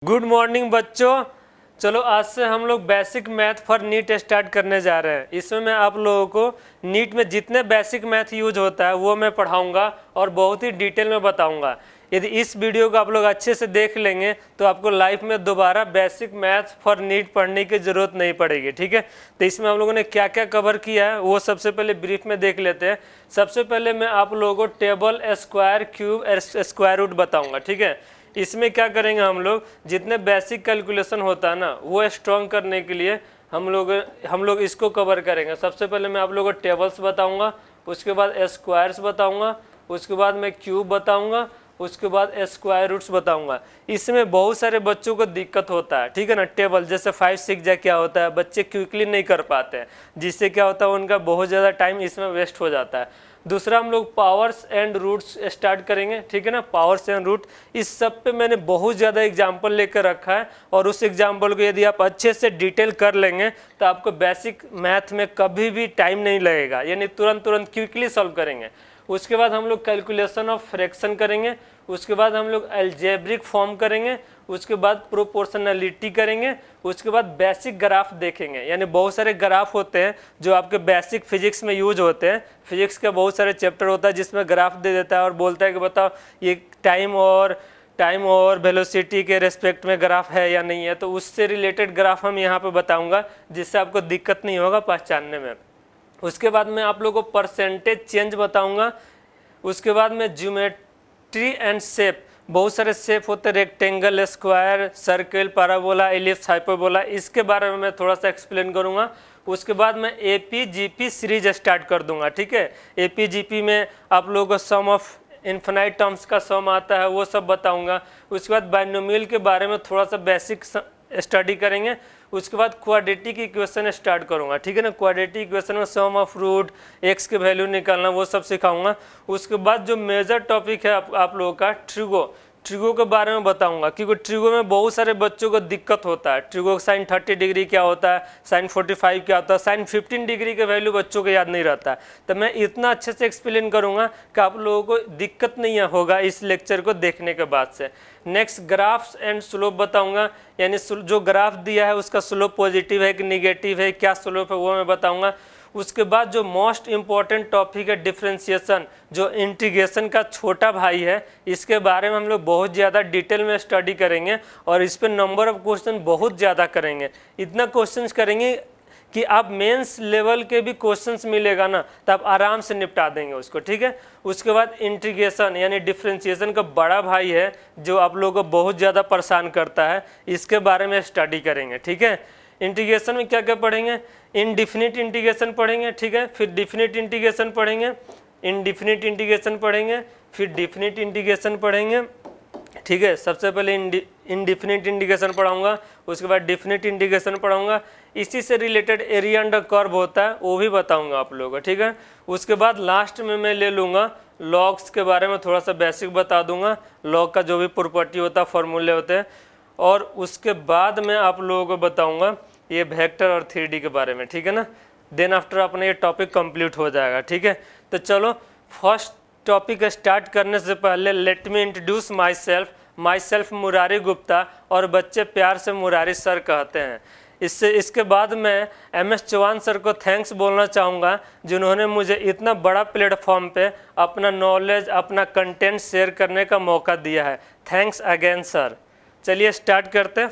Good morning बच्चों। चलो आज से हम लोग basic math for NEET start करने जा रहे हैं। इसमें मैं आप लोगों को नीट में जितने बेसिक मैथ यूज होता है वो मैं पढ़ाऊंगा और बहुत ही डिटेल में बताऊंगा। यदि इस वीडियो को आप लोग अच्छे से देख लेंगे तो आपको लाइफ में दोबारा बेसिक मैथ फॉर नीट पढ़ने की ज़रूरत नहीं पड़ेगी। ठीक है, तो इसमें हम लोगों ने क्या क्या कवर किया है वो सबसे पहले ब्रीफ में देख लेते हैं। सबसे पहले मैं आप लोगों को table, square, cube, square root बताऊँगा। ठीक है, इसमें क्या करेंगे हम लोग, जितने बेसिक कैलकुलेशन होता है ना वो स्ट्रॉन्ग करने के लिए हम लोग इसको कवर करेंगे। सबसे पहले मैं आप लोगों को टेबल्स बताऊंगा, उसके बाद स्क्वायर्स बताऊंगा, उसके बाद मैं क्यूब बताऊंगा, उसके बाद स्क्वायर रूट्स बताऊंगा। इसमें बहुत सारे बच्चों को दिक्कत होता है। ठीक है ना, टेबल जैसे 5 6 जा क्या होता है, बच्चे क्विकली नहीं कर पाते हैं, जिससे क्या होता है उनका बहुत ज़्यादा टाइम इसमें वेस्ट हो जाता है। दूसरा हम लोग पावर्स एंड रूट्स स्टार्ट करेंगे। ठीक है ना, पावर्स एंड रूट, इस सब पे मैंने बहुत ज़्यादा एग्जाम्पल लेकर रखा है और उस एग्जाम्पल को यदि आप अच्छे से डिटेल कर लेंगे तो आपको बेसिक मैथ में कभी भी टाइम नहीं लगेगा, यानी तुरंत क्विकली सॉल्व करेंगे। उसके बाद हम लोग कैलकुलेशन ऑफ फ्रैक्शन करेंगे, उसके बाद हम लोग अलजेब्रिक फॉर्म करेंगे, उसके बाद प्रोपोर्शनलिटी करेंगे, उसके बाद बेसिक ग्राफ देखेंगे। यानी बहुत सारे ग्राफ होते हैं जो आपके बेसिक फिजिक्स में यूज होते हैं। फिजिक्स का बहुत सारे चैप्टर होता है जिसमें ग्राफ दे देता है और बोलता है कि बताओ ये टाइम और वेलोसिटी के रेस्पेक्ट में ग्राफ है या नहीं है, तो उससे रिलेटेड ग्राफ हम यहाँ पे बताऊँगा जिससे आपको दिक्कत नहीं होगा पहचानने में। उसके बाद मैं आप लोगों को परसेंटेज चेंज बताऊँगा। उसके बाद मैं ज्योमेट्री एंड शेप, बहुत सारे शेप होते हैं, rectangle, square, circle, parabola, ellipse, hyperbola, इसके बारे में मैं थोड़ा सा एक्सप्लेन करूंगा। उसके बाद मैं एपीजीपी सीरीज स्टार्ट कर दूंगा। ठीक है, एपीजीपी में आप लोगों को सम ऑफ इन्फिनाइट टर्म्स का सम आता है वो सब बताऊंगा। उसके बाद बाइनोमियल के बारे में थोड़ा सा बेसिक स्टडी करेंगे। उसके बाद क्वाड्रेटिक इक्वेशन स्टार्ट करूंगा। ठीक है ना, क्वाड्रेटिक इक्वेशन में सम ऑफ रूट, एक्स के वैल्यू निकालना, वो सब सिखाऊंगा। उसके बाद जो मेजर टॉपिक है आप लोगों का ट्रिगो के बारे में बताऊंगा, क्योंकि ट्रिगो में बहुत सारे बच्चों को दिक्कत होता है। ट्रिगो साइन 30 डिग्री क्या होता है, साइन 45 क्या होता है, साइन 15 डिग्री के वैल्यू बच्चों को याद नहीं रहता है। तो मैं इतना अच्छे से एक्सप्लेन करूंगा कि आप लोगों को दिक्कत नहीं होगा इस लेक्चर को देखने के बाद से। नेक्स्ट ग्राफ्स एंड स्लोप बताऊंगा, यानी जो ग्राफ दिया है उसका स्लोप पॉजिटिव है कि निगेटिव है, क्या स्लोप है वो मैं बताऊंगा। उसके बाद जो मोस्ट इम्पॉर्टेंट टॉपिक है डिफरेंशिएशन, जो इंटीग्रेशन का छोटा भाई है, इसके बारे में हम लोग बहुत ज़्यादा डिटेल में स्टडी करेंगे और इस पर नंबर ऑफ क्वेश्चन बहुत ज़्यादा करेंगे। इतना क्वेश्चंस करेंगे कि आप मेंस लेवल के भी क्वेश्चंस मिलेगा ना तो आप आराम से निपटा देंगे उसको। ठीक है, उसके बाद इंटीग्रेशन यानी डिफरेंशिएशन का बड़ा भाई है जो आप लोगों को बहुत ज़्यादा परेशान करता है, इसके बारे में स्टडी करेंगे। ठीक है, इंटीग्रेशन में क्या क्या पढ़ेंगे, इनडिफिनिट इंटीग्रेशन पढ़ेंगे। ठीक है, फिर डिफिनिट इंटीग्रेशन पढ़ेंगे, इनडिफिनिट इंटीग्रेशन पढ़ेंगे, फिर डिफिनिट इंटीग्रेशन पढ़ेंगे। ठीक है, सबसे पहले इनडिफिनिट इंटीग्रेशन पढ़ाऊंगा, उसके बाद डिफिनिट इंटीग्रेशन पढ़ाऊंगा। इसी से रिलेटेड एरिया अंडर कर्व होता है वो भी बताऊंगा आप लोगों को। ठीक है, उसके बाद लास्ट में मैं ले लूँगा लॉग्स के बारे में थोड़ा सा बेसिक बता दूंगा, लॉग का जो भी प्रॉपर्टी होता है, फॉर्मूले होते हैं। और उसके बाद मैं आप लोगों को बताऊंगा ये वेक्टर और 3D के बारे में। ठीक है ना, देन आफ्टर अपना ये टॉपिक कंप्लीट हो जाएगा। ठीक है, तो चलो फर्स्ट टॉपिक स्टार्ट करने से पहले let me introduce my self Murari Gupta, और बच्चे प्यार से मुरारी सर कहते हैं। इसके बाद मैं MS चौहान सर को थैंक्स बोलना चाहूँगा जिन्होंने मुझे इतना बड़ा प्लेटफॉर्म पे अपना नॉलेज, अपना कंटेंट शेयर करने का मौका दिया है। Thanks again sir. चलिए स्टार्ट करते हैं।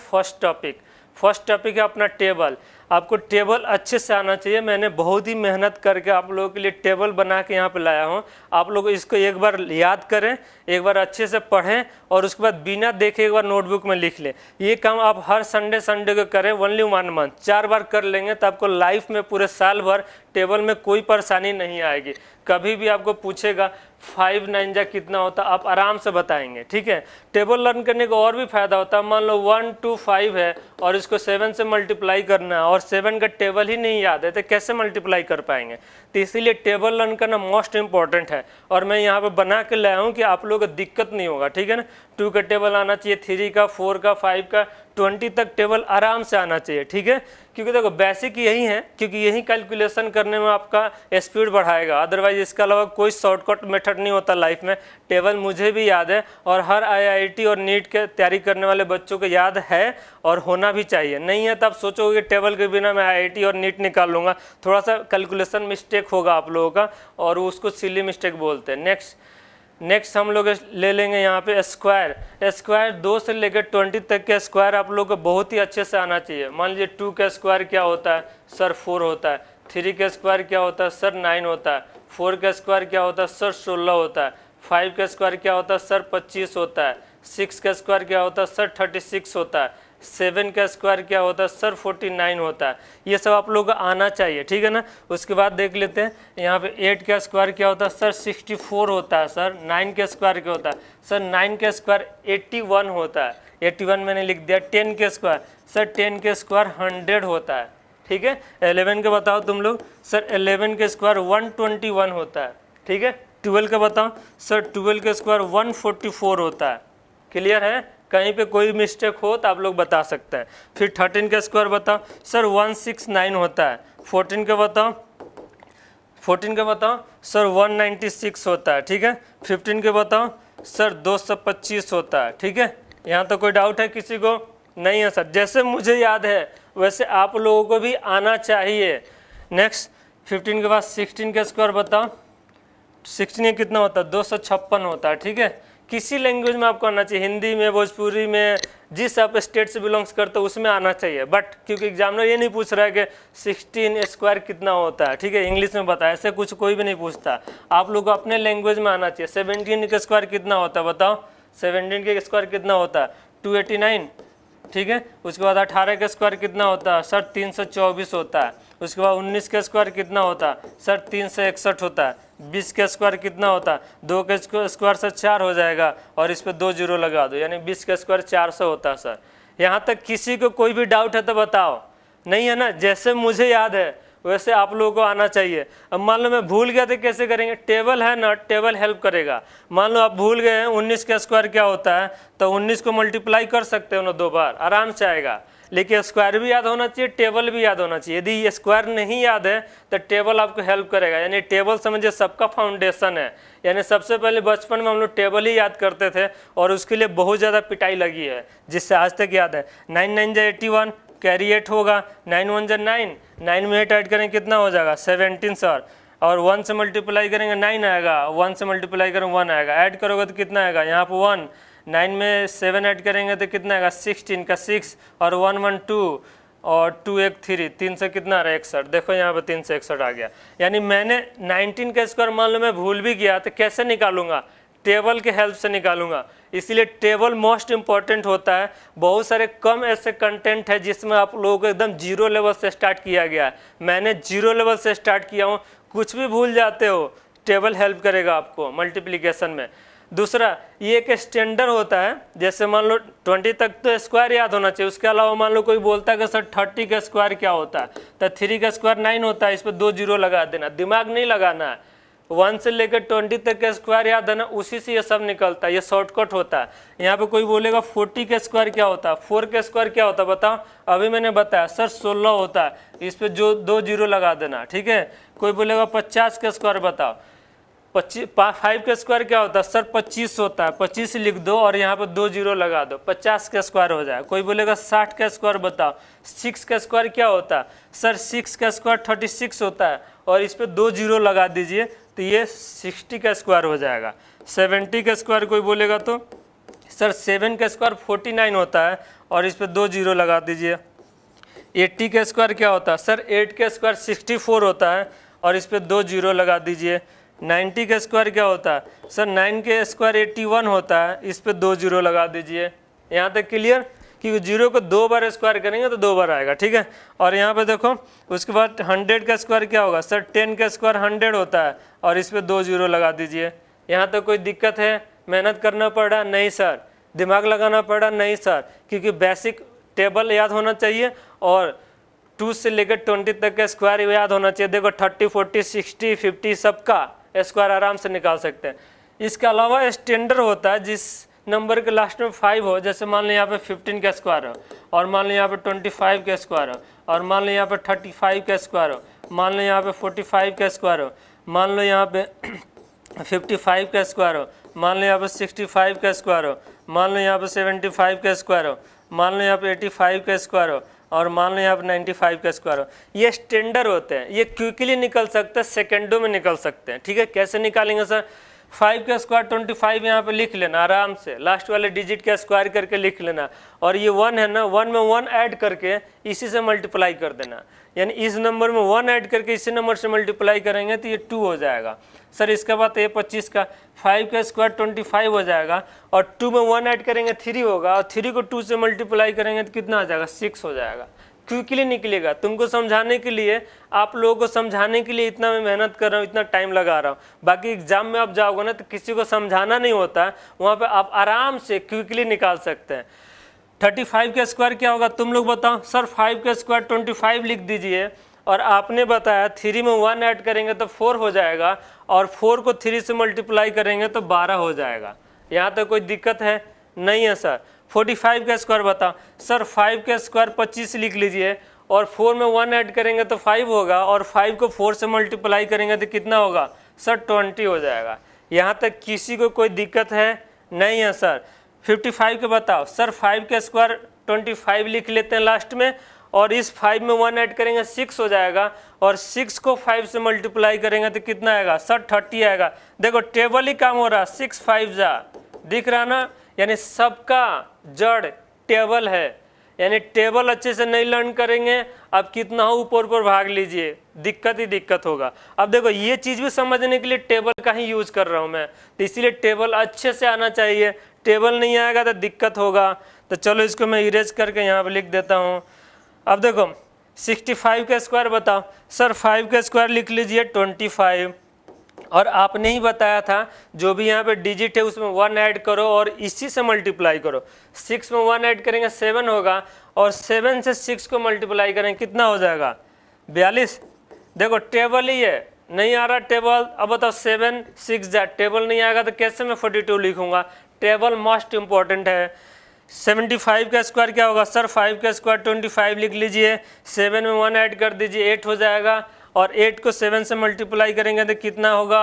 फर्स्ट टॉपिक है अपना टेबल। आपको टेबल अच्छे से आना चाहिए। मैंने बहुत ही मेहनत करके आप लोगों के लिए टेबल बना के यहाँ पे लाया हूँ। आप लोग इसको एक बार याद करें, एक बार अच्छे से पढ़ें और उसके बाद बिना देखे एक बार नोटबुक में लिख लें। ये काम आप हर संडे को करें, ओनली 1 मंथ, 4 बार कर लेंगे तो आपको लाइफ में पूरे साल भर टेबल में कोई परेशानी नहीं आएगी। कभी भी आपको पूछेगा 5 9 जा कितना होता, आप आराम से बताएंगे। ठीक है, टेबल लर्न करने का और भी फायदा होता है। मान लो 1 2 5 है और इसको 7 से मल्टीप्लाई करना है और 7 का टेबल ही नहीं याद है तो कैसे मल्टीप्लाई कर पाएंगे। तो इसीलिए टेबल लर्न करना मोस्ट इंपॉर्टेंट है और मैं यहाँ पे बना के लाया हूँ कि आप लोगों को दिक्कत नहीं होगा। ठीक है ना, 2 का टेबल आना चाहिए, 3 का, 4 का, 5 का, 20 तक टेबल आराम से आना चाहिए, ठीक है। क्योंकि देखो बेसिक यही है, क्योंकि यही कैलकुलेशन करने में आपका स्पीड बढ़ाएगा, अदरवाइज इसके अलावा कोई शॉर्टकट मेथड नहीं होता लाइफ में। टेबल मुझे भी याद है और हर IIT और नीट के तैयारी करने वाले बच्चों को याद है और होना भी चाहिए। नहीं है तब सोचोगे टेबल के बिना मैं IIT और नीट निकाल लूँगा, थोड़ा सा कैलकुलेशन मिस्टेक होगा आप लोगों का और उसको सिली मिस्टेक बोलते हैं। नेक्स्ट हम लोग ले लेंगे यहाँ पे स्क्वायर। 2 से लेकर 20 तक के स्क्वायर आप लोग को बहुत ही अच्छे से आना चाहिए। मान लीजिए 2 का स्क्वायर क्या होता है सर 4 होता है, 3 का स्क्वायर क्या होता है सर 9 होता है, 4 का स्क्वायर क्या होता है सर 16 होता है, 5 का स्क्वायर क्या होता है सर 25 होता है, 6 का स्क्वायर क्या होता है सर 36 होता है, 7 का स्क्वायर क्या होता है सर 49 होता है। ये सब आप लोगों को आना चाहिए, ठीक है ना। उसके बाद देख लेते हैं यहाँ पे 8 का स्क्वायर क्या होता है सर 64 होता है सर। 9 का स्क्वायर क्या होता है सर 9 का स्क्वायर 81 होता है, 81 मैंने लिख दिया। 10 का स्क्वायर सर 10 का स्क्वायर 100 होता है, ठीक है। 11 का बताओ तुम लोग सर 11 का स्क्वायर 121 होता है, ठीक है। 12 का बताओ सर 12 का स्क्वायर 144 होता है। क्लियर है, कहीं पे कोई मिस्टेक हो तो आप लोग बता सकते हैं। फिर 13 का स्क्वायर बताओ सर 169 होता है। 14 का बताओ सर 196 होता है, ठीक है। 15 के बताओ सर 225 होता है, ठीक है। यहाँ तो कोई डाउट है किसी को? नहीं है सर, जैसे मुझे याद है वैसे आप लोगों को भी आना चाहिए। नेक्स्ट 15 के बाद 16 का स्क्वायर बताओ। 16 कितना होता है 256 होता है, ठीक है। किसी लैंग्वेज में आपको आना चाहिए, हिंदी में, भोजपुरी में, जिस आप स्टेट से बिलोंग्स करते हो उसमें आना चाहिए। बट क्योंकि एग्जामिनर ये नहीं पूछ रहा है कि 16 स्क्वायर कितना होता है, ठीक है, इंग्लिश में बताया, ऐसे कुछ कोई भी नहीं पूछता। आप लोग को अपने लैंग्वेज में आना चाहिए। 17 का स्क्वायर कितना होता है बताओ। 17 का स्क्वायर कितना होता है 289, ठीक है। उसके बाद 18 का स्क्वायर कितना होता है सर 324 होता है। उसके बाद 19 का स्क्वायर कितना होता है सर 361 होता है। 20 का स्क्वायर कितना होता है 2 का स्क्वायर से 4 हो जाएगा और इस पे 2 जीरो लगा दो, यानी 20 का स्क्वायर 400 होता है सर। यहाँ तक किसी को कोई भी डाउट है तो बताओ। नहीं है ना, जैसे मुझे याद है वैसे आप लोगों को आना चाहिए। अब मान लो मैं भूल गया तो कैसे करेंगे, टेबल है ना, टेबल हेल्प करेगा। मान लो आप भूल गए हैं 19 का स्क्वायर क्या होता है तो 19 को मल्टीप्लाई कर सकते हो ना 2 बार, आराम से आएगा। लेकिन स्क्वायर भी याद होना चाहिए, टेबल भी याद होना चाहिए। यदि ये स्क्वायर नहीं याद है तो टेबल आपको हेल्प करेगा। यानी टेबल समझिए सबका फाउंडेशन है। यानी सबसे पहले बचपन में हम लोग टेबल ही याद करते थे और उसके लिए बहुत ज़्यादा पिटाई लगी है, जिससे आज तक याद है। 9 9 जा 81, कैरी 8 होगा। 9 1 जा 9, 9 में 8 ऐड करेंगे कितना हो जाएगा 17 सर। और 1 से मल्टीप्लाई करेंगे 9 आएगा, 1 से मल्टीप्लाई करेंगे 1 आएगा। ऐड करोगे तो कितना आएगा यहाँ पर 1, 9 में 7 ऐड करेंगे तो कितना आएगा 16 का 6 और 1 1 2 और 2 1 3, 3 से कितना आ रहा है 61। देखो यहाँ पे 3 से 61 आ गया। यानी मैंने 19 का स्क्वायर मान लो मैं भूल भी गया तो कैसे निकालूंगा, टेबल के हेल्प से निकालूंगा। इसलिए टेबल मोस्ट इंपॉर्टेंट होता है। बहुत सारे कम ऐसे कंटेंट है जिसमें आप लोगों को एकदम जीरो लेवल से स्टार्ट किया गया है। मैंने जीरो लेवल से स्टार्ट किया हूँ। कुछ भी भूल जाते हो टेबल हेल्प करेगा आपको मल्टीप्लिकेशन में। दूसरा ये एक स्टैंडर्ड होता है, जैसे मान लो 20 तक तो स्क्वायर याद होना चाहिए। उसके अलावा मान लो कोई बोलता है कि सर 30 का स्क्वायर क्या होता है तो 3 का स्क्वायर 9 होता है, इस पर 2 जीरो लगा देना, दिमाग नहीं लगाना है। 1 से लेकर 20 तक का स्क्वायर याद है ना, उसी से ये सब निकलता है, ये शॉर्टकट होता है। यहाँ पे कोई बोलेगा 40 का स्क्वायर क्या होता है, 4 का स्क्वायर क्या होता है बताओ। अभी मैंने बताया सर 16 होता है, इस पर जो 2 जीरो लगा देना, ठीक है। कोई बोलेगा 50 का स्क्वायर बताओ, 5 का स्क्वायर क्या होता है सर 25 होता है, 25 लिख दो और यहाँ पर 2 जीरो लगा दो, 50 का स्क्वायर हो जाए। कोई बोलेगा 60 का स्क्वायर बताओ, 6 का स्क्वायर क्या होता है सर 6 का स्क्वायर 36 होता है और इस पर 2 जीरो लगा दीजिए तो ये 60 का स्क्वायर हो जाएगा। 70 का स्क्वायर कोई बोलेगा तो सर 7 का स्क्वायर 49 होता है और इस पर 2 जीरो लगा दीजिए। 80 का स्क्वायर क्या होता है सर 8 का स्क्वायर 64 होता है और इस पर 2 जीरो लगा दीजिए। 90 का स्क्वायर क्या होता है सर 9 के स्क्वायर 81 होता है, इस पे 2 जीरो लगा दीजिए। यहाँ तक क्लियर, क्योंकि जीरो को 2 बार स्क्वायर करेंगे तो 2 बार आएगा, ठीक है। और यहाँ पे देखो उसके बाद 100 का स्क्वायर क्या होगा सर 10 का स्क्वायर 100 होता है और इस पे 2 जीरो लगा दीजिए। यहाँ तक कोई दिक्कत है, मेहनत करना पड़ रहा नहीं सर, दिमाग लगाना पड़ रहा नहीं सर, क्योंकि बेसिक टेबल याद होना चाहिए और 2 से लेकर 20 तक का स्क्वायर याद होना चाहिए। देखो 30 40 60 50 सबका स्क्वायर आराम से निकाल सकते हैं। इसके अलावा स्टैंडर्ड होता है नंबर के लास्ट में 5 हो, जैसे मान लो यहाँ पे 15 का स्क्वायर हो, और मान लो यहाँ पे 25 का स्क्वायर हो, और मान लो यहाँ पे 35 का स्क्वायर हो, मान लो यहाँ पे 45 का स्क्वायर हो, मान लो यहाँ पे 55 का स्क्वायर हो, मान लो यहाँ पे 65 का स्क्वायर हो, मान लो यहाँ पे 75 का स्क्वायर हो, मान लो यहाँ पे 85 का स्क्वायर हो, और मान लो यहाँ पे 95 का स्क्वायर हो। ये स्टैंडर्ड होते हैं, ये क्विकली निकल सकते हैं, सेकेंडों में निकल सकते हैं। ठीक है, कैसे निकालेंगे सर? 5 का स्क्वायर 25 यहाँ पे लिख लेना आराम से, लास्ट वाले डिजिट का स्क्वायर करके लिख लेना, और ये 1 है ना, 1 में 1 ऐड करके इसी से मल्टीप्लाई कर देना, यानी इस नंबर में 1 ऐड करके इसी नंबर से मल्टीप्लाई करेंगे तो ये 2 हो जाएगा। सर इसके बाद ये 25 का 5 का स्क्वायर 25 हो जाएगा, और 2 में 1 ऐड करेंगे 3 होगा, और 3 को 2 से मल्टीप्लाई करेंगे तो कितना आ जाएगा? 6 हो जाएगा। क्विकली निकलेगा। तुमको समझाने के लिए, आप लोगों को समझाने के लिए इतना मैं मेहनत कर रहा हूँ, इतना टाइम लगा रहा हूँ। बाकी एग्जाम में आप जाओगे ना तो किसी को समझाना नहीं होता है, वहाँ पे आप आराम से क्विकली निकाल सकते हैं। 35 का स्क्वायर क्या होगा तुम लोग बताओ? सर 5 का स्क्वायर 25 लिख दीजिए, और आपने बताया 3 में 1 ऐड करेंगे तो 4 हो जाएगा, और 4 को 3 से मल्टीप्लाई करेंगे तो 12 हो जाएगा। यहाँ तक कोई दिक्कत है? नहीं है सर। 45 का स्क्वायर बताओ? सर 5 का स्क्वायर 25 लिख लीजिए, और 4 में 1 ऐड करेंगे तो 5 होगा, और 5 को 4 से मल्टीप्लाई करेंगे तो कितना होगा? सर 20 हो जाएगा। यहाँ तक किसी को कोई दिक्कत है? नहीं है सर। 55 के बताओ? सर 5 का स्क्वायर 25 लिख लेते हैं लास्ट में, और इस 5 में 1 ऐड करेंगे 6 हो जाएगा, और 6 को 5 से मल्टीप्लाई करेंगे तो कितना आएगा? सर 30 आएगा। देखो टेबल ही काम हो रहा, 6 5 जा, दिख रहा ना? यानी सबका जड़ टेबल है, यानी टेबल अच्छे से नहीं लर्न करेंगे, अब कितना हो ऊपर ऊपर भाग लीजिए, दिक्कत ही दिक्कत होगा। अब देखो ये चीज़ भी समझने के लिए टेबल का ही यूज़ कर रहा हूँ मैं, तो इसीलिए टेबल अच्छे से आना चाहिए। टेबल नहीं आएगा तो दिक्कत होगा। तो चलो इसको मैं इरेज करके यहाँ पर लिख देता हूँ। अब देखो 65 का स्क्वायर बताओ? सर 5 का स्क्वायर लिख लीजिए 25, और आपने ही बताया था जो भी यहाँ पे डिजिट है उसमें 1 ऐड करो और इसी से मल्टीप्लाई करो। 6 में 1 ऐड करेंगे 7 होगा, और 7 से 6 को मल्टीप्लाई करेंगे कितना हो जाएगा? 42। देखो टेबल ही है, नहीं आ रहा टेबल। अब बताओ 7 6 जा, टेबल नहीं आएगा तो कैसे मैं 42 लिखूंगा? टेबल मोस्ट इंपॉर्टेंट है। 75 का स्क्वायर क्या होगा? सर 5 का स्क्वायर 25 लिख लीजिए, 7 में 1 ऐड कर दीजिए 8 हो जाएगा, और 8 को 7 से मल्टीप्लाई करेंगे तो कितना होगा?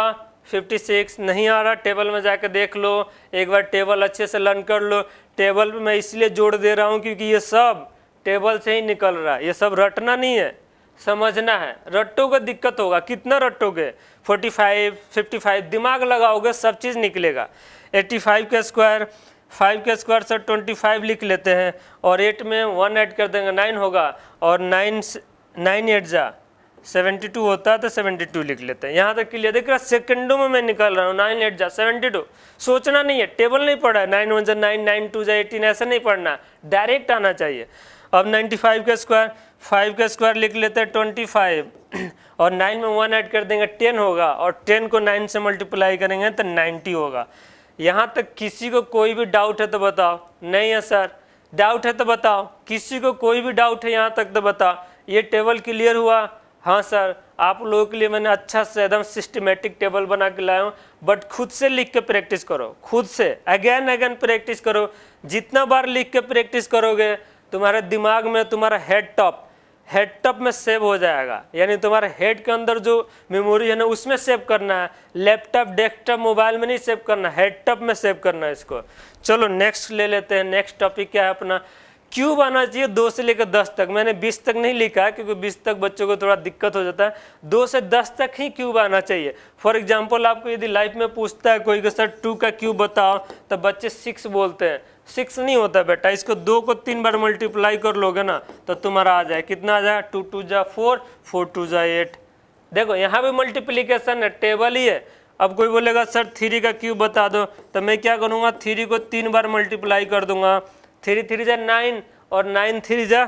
56। नहीं आ रहा? टेबल में जाकर देख लो, एक बार टेबल अच्छे से लर्न कर लो। टेबल पे मैं इसलिए जोड़ दे रहा हूँ क्योंकि ये सब टेबल से ही निकल रहा है, ये सब रटना नहीं है, समझना है। रटोगे दिक्कत होगा। कितना रटोगे? 45 55 दिमाग लगाओगे सब चीज़ निकलेगा। 85 का स्क्वायर 5 का स्क्वायर सर 25 लिख लेते हैं, और 8 में 1 ऐड कर देंगे 9 होगा, और 9 8 जा 72 होता है तो 72 लिख लेते हैं। यहाँ तक क्लियर दिख रहा? सेकंडों में मैं निकाल रहा हूँ। 9 8 जा 72, सोचना नहीं है, टेबल नहीं पढ़ा है। 9 1 जा 9 9 2 जा 18, ऐसा नहीं पढ़ना, डायरेक्ट आना चाहिए। अब 95 का स्क्वायर 5 का स्क्वायर लिख लेते हैं 25, और 9 में 1 ऐड कर देंगे 10 होगा, और 10 को 9 से मल्टीप्लाई करेंगे तो 90 होगा। यहाँ तक किसी को कोई भी डाउट है तो बताओ? नहीं है सर। डाउट है तो बताओ? किसी को कोई भी डाउट है यहाँ तक तो बताओ? ये टेबल क्लियर हुआ? हाँ सर, आप लोगों के लिए मैंने अच्छा से एकदम सिस्टमेटिक टेबल बना के लाया हूँ, बट खुद से लिख के प्रैक्टिस करो, खुद से अगेन प्रैक्टिस करो। जितना बार लिख के प्रैक्टिस करोगे तुम्हारे दिमाग में, तुम्हारा हेड टॉप में सेव हो जाएगा, यानी तुम्हारे हेड के अंदर जो मेमोरी है ना उसमें सेव करना है। लैपटॉप डेस्कटॉप मोबाइल में नहीं सेव करना, हेड टॉप में सेव करना है इसको। चलो नेक्स्ट ले लेते हैं। नेक्स्ट टॉपिक क्या है अपना? क्यूब आना चाहिए 2 से लेकर 10 तक। मैंने 20 तक नहीं लिखा क्योंकि 20 तक बच्चों को थोड़ा दिक्कत हो जाता है। 2 से 10 तक ही क्यूब आना चाहिए। फॉर एग्जांपल आपको यदि लाइफ में पूछता है कोई कि सर 2 का क्यूब बताओ, तो बच्चे 6 बोलते हैं। 6 नहीं होता बेटा, इसको 2 को 3 बार मल्टीप्लाई कर लोगे ना तो तुम्हारा आ जाए। कितना आ जाए? 2 2 जा 4, 4 2 जा 8। देखो यहाँ भी मल्टीप्लीकेशन है, टेबल ही है। अब कोई बोलेगा सर 3 का क्यूब बता दो, तो मैं क्या करूँगा? 3 को 3 बार मल्टीप्लाई कर दूंगा। 3 3 जा 9, और 9 3 जा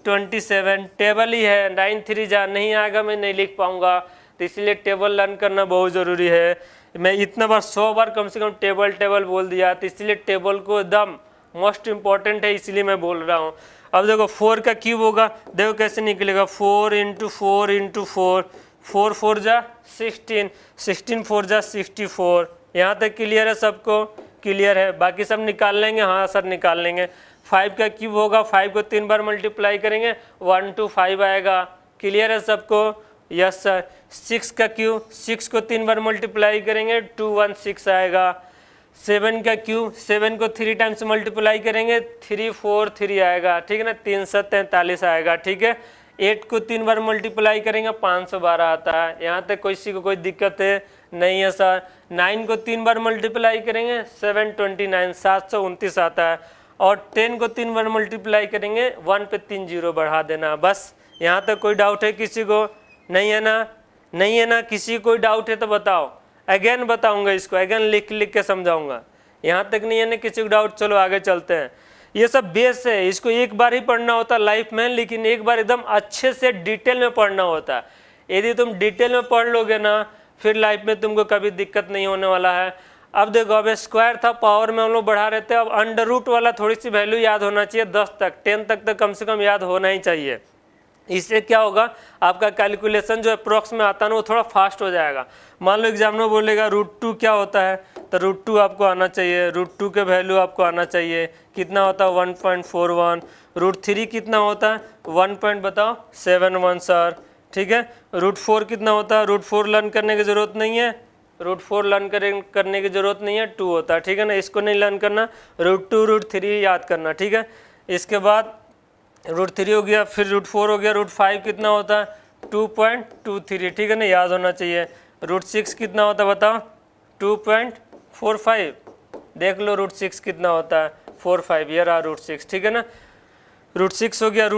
27। टेबल ही है। 9 3 जा नहीं आएगा, मैं नहीं लिख पाऊंगा, तो इसलिए टेबल लर्न करना बहुत ज़रूरी है। मैं इतना बार 100 बार कम से कम टेबल बोल दिया, तो इसलिए टेबल को एकदम मोस्ट इम्पॉर्टेंट है, इसलिए मैं बोल रहा हूँ। अब देखो 4 का क्यूब होगा, देखो कैसे निकलेगा? 4 × 4 × 4, 4 4 जा 16, 16 4 जा 64। यहाँ तक क्लियर है सबको? क्लियर है, बाकी सब निकाल लेंगे। हाँ सर निकाल लेंगे। 5 का क्यूब होगा, 5 को 3 बार मल्टीप्लाई करेंगे 1 to 5 आएगा। क्लियर है सबको? Yes sir. 6 का क्यूब, 6 को 3 बार मल्टीप्लाई करेंगे 216 आएगा। 7 का क्यूब, 7 को 3 टाइम्स मल्टीप्लाई करेंगे 343 आएगा, ठीक है ना, 343 आएगा, ठीक है। 8 को 3 बार मल्टीप्लाई करेंगे 512 आता है। यहाँ तक किसी को कोई दिक्कत है? नहीं है सर। 9 को 3 बार मल्टीप्लाई करेंगे 729, 729 आता है। और 10 को 3 बार मल्टीप्लाई करेंगे 1 पे 3 जीरो बढ़ा देना, बस। यहाँ तक कोई डाउट है किसी को? नहीं है ना? नहीं है ना? किसी को कोई डाउट है तो बताओ। अगेन बताऊंगा इसको, अगेन लिख लिख के समझाऊंगा। यहाँ तक नहीं है ना किसी को डाउट? चलो आगे चलते हैं। ये सब बेस है, इसको एक बार ही पढ़ना होता है लाइफ में, लेकिन एक बार एकदम अच्छे से डिटेल में पढ़ना होता है। यदि तुम डिटेल में पढ़ लोगे ना, फिर लाइफ में तुमको कभी दिक्कत नहीं होने वाला है। अब देखो, अब स्क्वायर था, पावर में हम लोग बढ़ा रहे थे। अब अंडर रूट वाला थोड़ी सी वैल्यू याद होना चाहिए 10 तक, 10 तक तो कम से कम याद होना ही चाहिए। इससे क्या होगा, आपका कैलकुलेशन जो अप्रोक्स में आता है ना वो थोड़ा फास्ट हो जाएगा। मान लो एग्जामिनर बोलेगा √2 क्या होता है, तो √2 आपको आना चाहिए। √2 के वैल्यू आपको आना चाहिए, कितना होता है 1.41। √3 कितना होता है 1.71 सर, ठीक है। √4 कितना होता है, √4 लर्न करने की जरूरत नहीं है, √4 लर्न करने की जरूरत नहीं है, 2 होता है, ठीक है ना। इसको नहीं लर्न करना, √2 √3 याद करना, ठीक है। इसके बाद √3 हो गया, फिर √4 हो गया। √5 कितना होता है 2.23, ठीक है ना, याद होना चाहिए। √6 कितना होता है बताओ 2.45, देख लो √6 कितना होता है 45, ये रहा √6, ठीक है ना। √6 हो गया।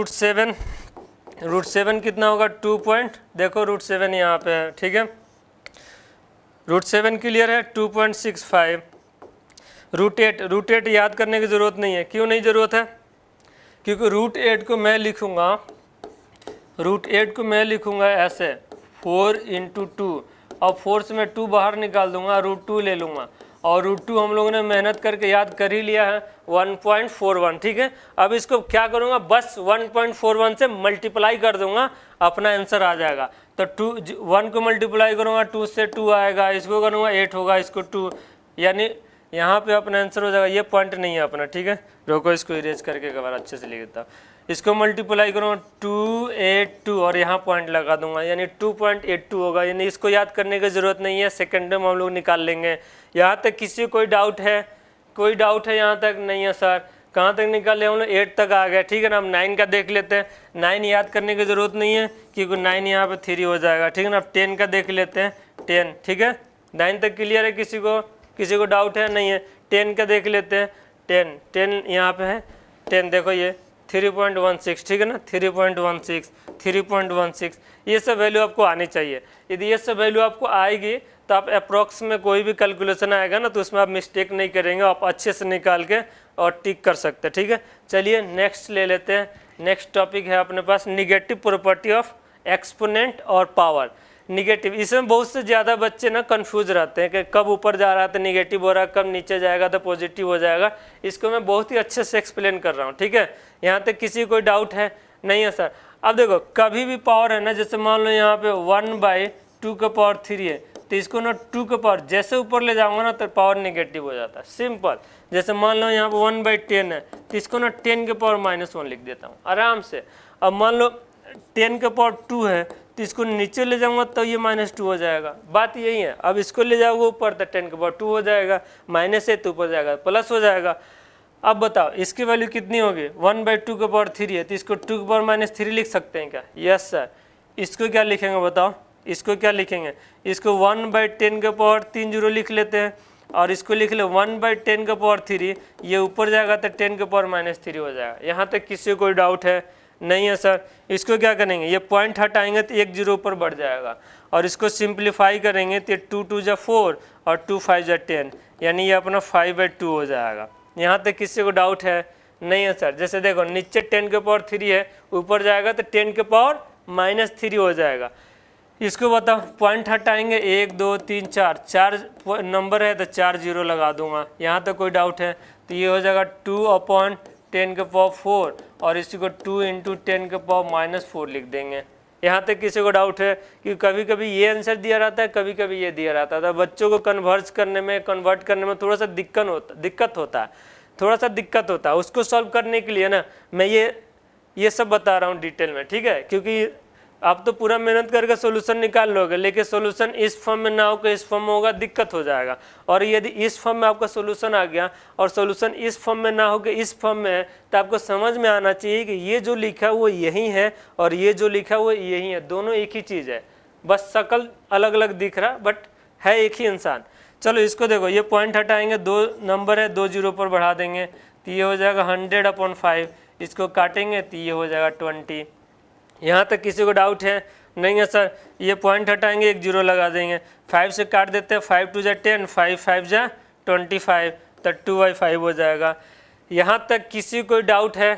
√7 कितना होगा 2 देखो √7 यहाँ पे है, ठीक है। √7 क्लियर है 2.65। √8 याद करने की जरूरत नहीं है। क्यों नहीं जरूरत है? क्योंकि √8 को मैं लिखूंगा ऐसे 4 × 2, और 4 से मैं 2 बाहर निकाल दूंगा, √2 ले लूंगा, और √2 हम लोगों ने मेहनत करके याद कर ही लिया है 1.41, ठीक है। अब इसको क्या करूंगा, बस 1.41 से मल्टीप्लाई कर दूंगा, अपना आंसर आ जाएगा। तो 1 को मल्टीप्लाई करूंगा 2 से 2 आएगा, इसको करूंगा 8 होगा, इसको 2, यानी यहाँ पे अपना आंसर हो जाएगा। ये पॉइंट नहीं है अपना, ठीक है। रोको, इसको इरेज करके एक बार अच्छे से लिख देता हूँ। इसको मल्टीप्लाई करूँगा 282 और यहाँ पॉइंट लगा दूंगा, यानी 2.82 होगा। यानी इसको याद करने की ज़रूरत नहीं है, सेकंड में हम लोग निकाल लेंगे। यहाँ तक किसी कोई डाउट है? कोई डाउट है यहाँ तक? नहीं है सर। कहाँ तक निकाले हम लोग? 8 तक आ गए, ठीक है ना। हम 9 का देख लेते हैं। 9 याद करने की ज़रूरत नहीं है, क्योंकि 9 यहाँ पे 3 हो जाएगा, ठीक है ना। अब 10 का देख लेते हैं, 10, ठीक है। 9 तक क्लियर है? किसी को डाउट है? नहीं है। 10 का देख लेते हैं, 10 यहाँ पे है 10, देखो ये 3.16, ठीक है ना, 3.16, ये सब वैल्यू आपको आनी चाहिए। यदि ये सब वैल्यू आपको आएगी तो आप अप्रॉक्स में कोई भी कैलकुलेशन आएगा ना, तो उसमें आप मिस्टेक नहीं करेंगे, आप अच्छे से निकाल के और टिक कर सकते हैं, ठीक है। चलिए नेक्स्ट ले लेते हैं। नेक्स्ट टॉपिक है अपने पास निगेटिव प्रॉपर्टी ऑफ एक्सपोनेंट और पावर। निगेटिव, इसमें बहुत से ज़्यादा बच्चे ना कंफ्यूज रहते हैं कि कब ऊपर जा रहा है तो निगेटिव हो रहा है, कब नीचे जाएगा तो पॉजिटिव हो जाएगा। इसको मैं बहुत ही अच्छे से एक्सप्लेन कर रहा हूँ, ठीक है। यहाँ तक किसी कोई डाउट है? नहीं है सर। अब देखो, कभी भी पावर है ना, जैसे मान लो यहाँ पे 1/2 है, तो इसको ना 2 का पावर जैसे ऊपर ले जाऊंगा ना तो पावर नेगेटिव हो जाता है, सिंपल। जैसे मान लो यहाँ पे 1/10 है, तो इसको ना 10 के पावर -1 लिख देता हूँ आराम से। अब मान लो 10 के पावर 2 है, तो इसको नीचे ले जाऊंगा तो ये -2 हो जाएगा। बात यही है। अब इसको ले जाओगे ऊपर तो 10 के पावर 2 हो जाएगा, माइनस है तो ऊपर जाएगा प्लस हो जाएगा। अब बताओ इसकी वैल्यू कितनी होगी? 1/2 के पावर 3 है, तो इसको 2 के पावर -3 लिख सकते हैं क्या? Yes sir. इसको क्या लिखेंगे बताओ? इसको क्या लिखेंगे? इसको 1/10 के पावर 3 जीरो लिख लेते हैं, और इसको लिख ले 1/10 के पावर 3, ये ऊपर जाएगा तो 10 के पावर -3 हो जाएगा। यहाँ तक किसी को कोई डाउट है? नहीं है सर। इसको क्या करेंगे, ये पॉइंट हटाएंगे तो 1 जीरो ऊपर बढ़ जाएगा, और इसको सिंप्लीफाई करेंगे तो 2 2 जा 4 और 2 5 जा 10, यानी ये अपना 5/2 हो जाएगा। यहाँ तक किसी को डाउट है? नहीं है सर। जैसे देखो नीचे 10 के पावर 3 है, ऊपर जाएगा तो 10 के पावर -3 हो जाएगा। इसको बताओ, पॉइंट हटाएंगे 1 2 3 4 नंबर है तो 4 जीरो लगा दूंगा। यहाँ तक कोई डाउट है? तो ये हो जाएगा 2/10 के पावर 4, और इसी को 2 × 10 के पावर -4 लिख देंगे। यहाँ तक किसी को डाउट है कि कभी कभी ये आंसर दिया रहता है, कभी कभी ये दिया रहता है, तो बच्चों को कन्वर्ट करने में थोड़ा सा दिक्कत होता है। उसको सॉल्व करने के लिए ना मैं ये सब बता रहा हूँ डिटेल में, ठीक है, क्योंकि आप तो पूरा मेहनत करके सोल्यूशन निकाल लोगे, लेकिन सोल्यूशन इस फॉर्म में ना होगा, इस फॉर्म में होगा, दिक्कत हो जाएगा। और यदि इस फॉर्म में आपका सोल्यूशन आ गया और सोल्यूशन इस फॉर्म में ना होगा, इस फॉर्म में है, तो आपको समझ में आना चाहिए कि ये जो लिखा है वो यही है और ये जो लिखा है वो यही है, दोनों एक ही चीज़ है, बस शक्ल अलग अलग दिख रहा बट है एक ही इंसान। चलो इसको देखो, ये पॉइंट हटाएंगे, 2 नंबर है, 2 जीरो पर बढ़ा देंगे तो ये हो जाएगा 100/5, इसको काटेंगे तो ये हो जाएगा 20। यहाँ तक किसी को डाउट है? नहीं है सर, ये पॉइंट हटाएंगे, 1 जीरो लगा देंगे, 5 से काट देते हैं, 5 2 जा 10, 5 5 जा 25, तो 2/5 हो जाएगा। यहाँ तक किसी कोई डाउट है?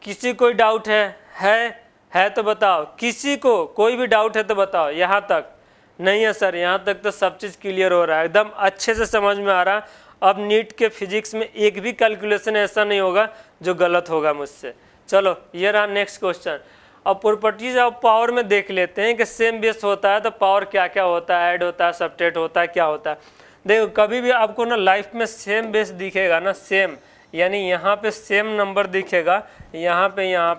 किसी कोई डाउट है तो बताओ, किसी को कोई भी डाउट है तो बताओ। यहाँ तक नहीं है सर, यहाँ तक तो सब चीज़ क्लियर हो रहा है, एकदम अच्छे से समझ में आ रहा। अब नीट के फिजिक्स में एक भी कैलकुलेशन ऐसा नहीं होगा जो गलत होगा मुझसे। चलो ये रहा नेक्स्ट क्वेश्चन। अब प्रॉपर्टीज ऑफ पावर में देख लेते हैं कि सेम बेस होता है तो पावर क्या क्या होता है, ऐड होता है, सब्ट्रैक्ट होता है, क्या होता है। देखो कभी भी आपको ना लाइफ में सेम बेस दिखेगा ना, सेम यानी यहाँ पे सेम नंबर दिखेगा, यहाँ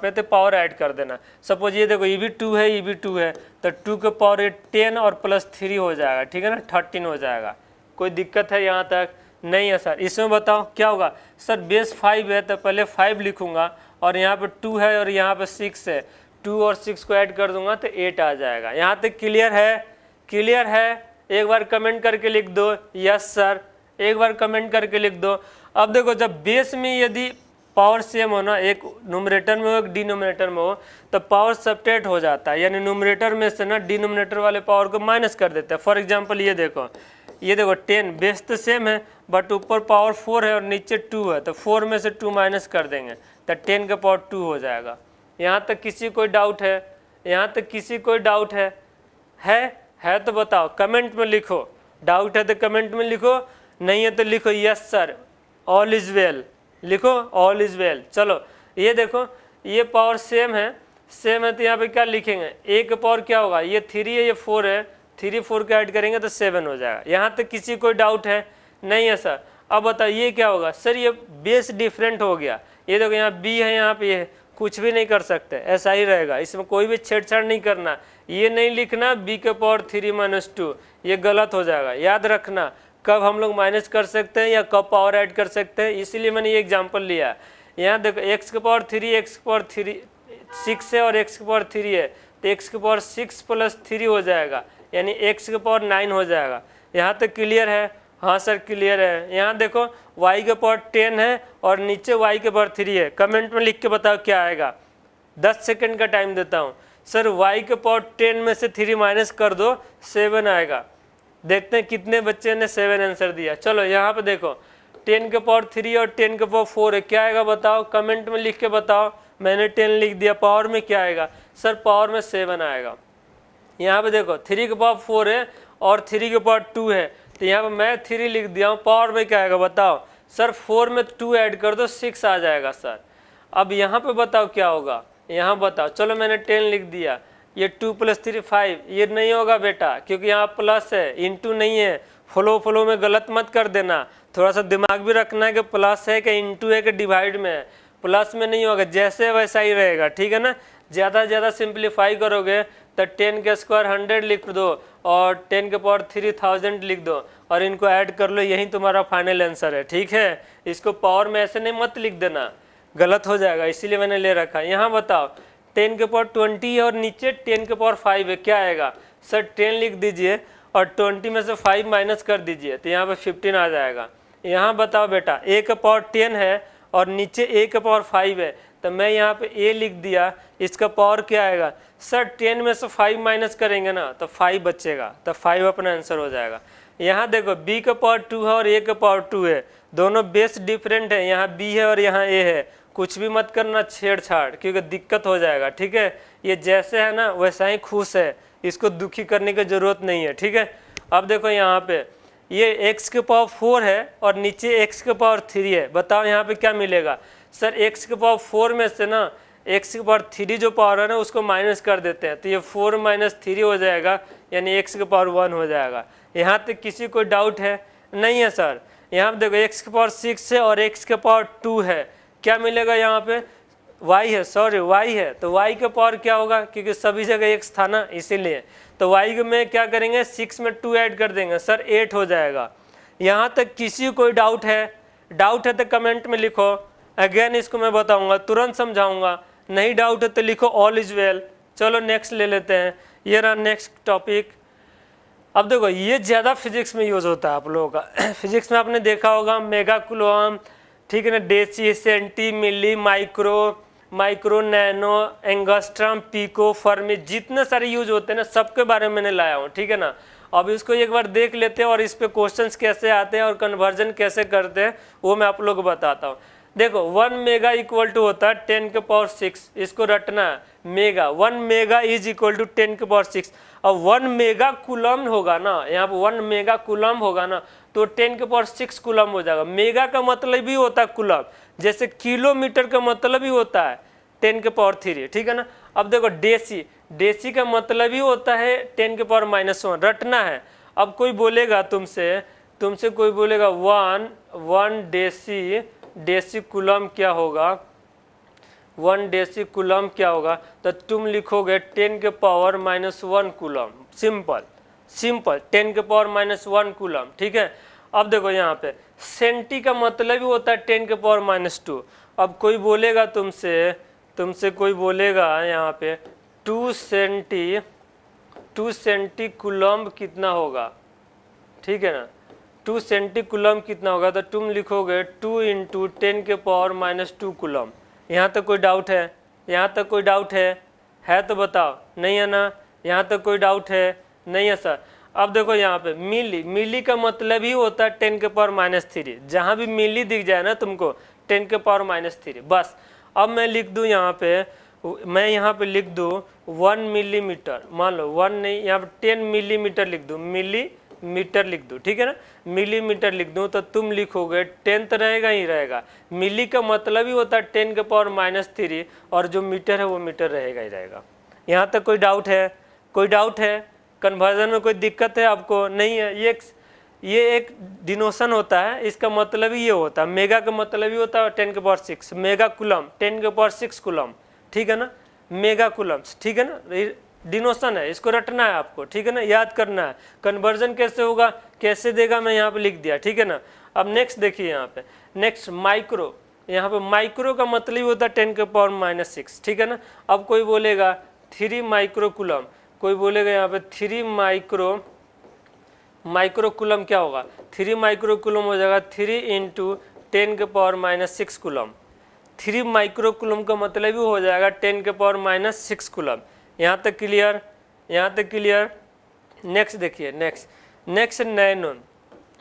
पे तो पावर ऐड कर देना। सपोज ये देखो, ये भी 2 है, ये भी 2 है, तो 2 के पावर 10 और +3 हो जाएगा, ठीक है ना, 13 हो जाएगा। कोई दिक्कत है यहाँ तक? नहीं है सर। इसमें बताओ क्या होगा? सर बेस 5 है तो पहले 5 लिखूंगा और यहाँ पे 2 है और यहाँ पे 6 है, 2 और 6 को ऐड कर दूंगा तो 8 आ जाएगा। यहाँ तक क्लियर है? क्लियर है? एक बार कमेंट करके लिख दो यस सर, एक बार कमेंट करके लिख दो। अब देखो, जब बेस में यदि पावर सेम हो ना, एक न्यूमरेटर में हो एक डिनोमिनेटर में हो, तो पावर सब्ट्रैक्ट हो जाता है, यानी न्यूमरेटर में से ना डिनोमिनेटर वाले पावर को माइनस कर देते हैं। फॉर एग्जांपल ये देखो 10, बेस तो सेम है बट ऊपर पावर 4 है और नीचे 2 है, तो 4 में से 2 माइनस कर देंगे तो 10 के पावर 2 हो जाएगा। यहाँ तक किसी कोई डाउट है? यहाँ तक किसी कोई डाउट है तो बताओ, कमेंट में लिखो। डाउट है तो कमेंट में लिखो, नहीं है तो लिखो yes sir, all is well, लिखो ऑल इज वेल। चलो ये देखो, ये पावर सेम है तो यहाँ पे क्या लिखेंगे? a का पावर क्या होगा? ये 3 है, ये 4 है, 3 4 को ऐड करेंगे तो 7 हो जाएगा। यहाँ तक किसी कोई डाउट है? नहीं है सर। अब बताओ ये क्या होगा? सर ये बेस डिफरेंट हो गया, ये देखो यहाँ b है, यहाँ पे ये है, कुछ भी नहीं कर सकते, ऐसा ही रहेगा, इसमें कोई भी छेड़छाड़ नहीं करना। ये नहीं लिखना b के पावर 3 - 2, ये गलत हो जाएगा। याद रखना कब हम लोग माइनस कर सकते हैं या कब पावर ऐड कर सकते हैं, इसीलिए मैंने ये एग्जांपल लिया। यहाँ देखो x के पावर 3, x के पावर 6 है और x के पावर 3 है, तो x के पावर 6 + 3 हो जाएगा, यानी x के पावर 9 हो जाएगा। यहाँ तक क्लियर है? हाँ सर क्लियर है। यहाँ देखो y के पावर 10 है और नीचे y के पावर 3 है। कमेंट में लिख के बताओ क्या आएगा। 10 सेकंड का टाइम देता हूँ। सर y के पावर 10 में से 3 माइनस कर दो, 7 आएगा। देखते हैं कितने बच्चे ने 7 आंसर दिया। चलो यहाँ पे देखो, 10 के पावर 3 और 10 के पावर 4 है, क्या आएगा बताओ, कमेंट में लिख के बताओ। मैंने 10 लिख दिया, पावर में क्या आएगा? सर पावर में 7 आएगा। यहाँ पे देखो 3 के पावर 4 है और 3 के पावर 2 है, तो यहाँ पे मैं 3 लिख दिया हूँ, पावर में क्या आएगा बताओ। सर 4 में 2 ऐड कर दो, 6 आ जाएगा सर। अब यहाँ पे बताओ क्या होगा, यहाँ बताओ। चलो मैंने 10 लिख दिया, ये 2 + 3 5, ये नहीं होगा बेटा, क्योंकि यहाँ प्लस है, इंटू नहीं है। फ्लो में गलत मत कर देना, थोड़ा सा दिमाग भी रखना है कि प्लस है कि इंटू है कि डिवाइड में है। प्लस में नहीं होगा, जैसे वैसा ही रहेगा, ठीक है ना। ज़्यादा से ज़्यादा सिंप्लीफाई करोगे तो 10 के स्क्वायर 100 लिख दो और 10 के पावर 3000 लिख दो और इनको ऐड कर लो, यही तुम्हारा फाइनल आंसर है, ठीक है। इसको पावर में ऐसे नहीं मत लिख देना, गलत हो जाएगा, इसीलिए मैंने ले रखा। यहाँ बताओ 10 के पावर 20 है और नीचे 10 के पावर 5 है, क्या आएगा? सर 10 लिख दीजिए और 20 में से 5 माइनस कर दीजिए, तो यहाँ पे 15 आ जाएगा। यहाँ बताओ बेटा, a का पावर 10 है और नीचे a का पावर 5 है, तो मैं यहाँ पे a लिख दिया, इसका पावर क्या आएगा? सर 10 में से 5 माइनस करेंगे ना तो 5 बचेगा, तो 5 अपना आंसर हो जाएगा। यहाँ देखो b का पावर 2 है और a का पावर 2 है, दोनों बेस डिफरेंट है, यहाँ b है और यहाँ a है। कुछ भी मत करना छेड़छाड़, क्योंकि दिक्कत हो जाएगा, ठीक है। ये जैसे है ना वैसा ही खुश है, इसको दुखी करने की जरूरत नहीं है, ठीक है। अब देखो यहाँ पे ये x के पावर 4 है और नीचे x के पावर 3 है, बताओ यहाँ पे क्या मिलेगा? सर x के पावर 4 में से ना एक्स के पावर 3 जो पावर है ना उसको माइनस कर देते हैं, तो ये 4 - 3 हो जाएगा, यानी एक्स के पावर 1 हो जाएगा। यहाँ तक किसी को डाउट है? नहीं है सर। यहाँ पे देखो एक्स के पावर 6 है और एक्स के पावर 2 है, क्या मिलेगा यहाँ पे? वाई है, सॉरी वाई है, तो वाई का पावर क्या होगा, क्योंकि सभी जगह एक्स था ना इसीलिए, तो वाई में क्या करेंगे 6 में 2 ऐड कर देंगे सर, 8 हो जाएगा। यहाँ तक किसी को कोई डाउट है? डाउट है तो कमेंट में लिखो, अगेन इसको मैं बताऊंगा, तुरंत समझाऊंगा। नहीं डाउट है तो लिखो ऑल इज वेल। चलो नेक्स्ट ले लेते हैं, ये रहा नेक्स्ट टॉपिक। अब देखो ये ज़्यादा फिजिक्स में यूज़ होता है आप लोगों का। फिजिक्स में आपने देखा होगा मेगा कूलम, ठीक है ना, deci, centi, milli, micro, nano, angstrom, pico, fermi, जितने सारे यूज होते हैं ना सबके बारे में मैंने लाया हूँ, ठीक है ना। अब इसको एक बार देख लेते हैं और इस पे क्वेश्चंस कैसे आते हैं और कन्वर्जन कैसे करते हैं वो मैं आप लोगों को बताता हूँ। देखो 1 मेगा इक्वल टू होता है 10 के पावर 6, इसको रटना है। Mega 1 mega is equal to 10 के पावर 6। अब 1 मेगा कूलम होगा ना, यहाँ पे 1 मेगा कूलम होगा ना तो 10 के पावर 6 कूलम हो जाएगा। मेगा का मतलब ही होता है कूलम, जैसे किलोमीटर का मतलब ही होता है 10 के पावर 3, ठीक है ना। अब देखो डेसी का मतलब ही होता है 10 के पावर -1, रटना है। अब कोई बोलेगा तुमसे कोई बोलेगा 1 डेसी कूलम क्या होगा, 1 डेसी कूलम क्या होगा, तो तुम लिखोगे 10 के पावर -1 कूलम। सिंपल 10 के पावर -1 कूलम, ठीक है। अब देखो यहाँ पे सेंटी का मतलब ही होता है 10 के पावर -2। अब कोई बोलेगा तुमसे कोई बोलेगा यहाँ पे 2 सेंटी कूलम कितना होगा, ठीक है ना, 2 सेंटी कूलम कितना होगा, तो तुम लिखोगे 2 × 10 के पावर -2 कूलम। यहाँ तक कोई डाउट है? यहाँ तक कोई डाउट है तो बताओ। नहीं है ना? यहाँ तक कोई डाउट है? नहीं है सर। अब देखो यहाँ पे मिली का मतलब ही होता है 10 के पावर -3। जहाँ भी मिली दिख जाए ना तुमको 10 के पावर -3 बस। अब मैं लिख दूँ यहाँ पे लिख दूँ 1 मिलीमीटर, मान लो 1 नहीं, यहाँ पे 10 मिलीमीटर लिख दूँ, मिलीमीटर लिख दूँ, ठीक है ना, मिलीमीटर लिख दूँ, तो तुम लिखोगे 10 तो रहेगा ही रहेगा। मिली का मतलब ही होता है 10 के पावर -3 और जो मीटर है वो मीटर रहेगा ही रहेगा। यहाँ तक कोई डाउट है? कोई डाउट है? कन्वर्जन में कोई दिक्कत है आपको? नहीं है। ये एक डिनोशन होता है, इसका मतलब ही ये होता है। मेगा का मतलब ही होता है 10 के पावर 6, मेगा कूलम 10 के पावर 6 कूलम, ठीक है ना, मेगा कूलम्स, ठीक है ना, डिनोशन है, इसको रटना है आपको, ठीक है ना, याद करना है। कन्वर्जन कैसे होगा, कैसे देगा, मैं यहाँ पे लिख दिया, ठीक है ना। अब नेक्स्ट देखिए यहाँ पे, नेक्स्ट माइक्रो। यहाँ पे माइक्रो का मतलब ही होता है 10 के पावर -6, ठीक है ना। अब कोई बोलेगा 3 माइक्रो कूलम, कोई बोलेगा यहाँ पे 3 माइक्रो कूलम क्या होगा, 3 माइक्रो कूलम हो जाएगा 3 × 10 के पावर -6 कूलम। 3 माइक्रो कूलम का मतलब भी हो जाएगा 10 के पावर -6 कूलम। यहाँ तक क्लियर? यहाँ तक क्लियर? नेक्स्ट देखिए, नेक्स्ट नैनो,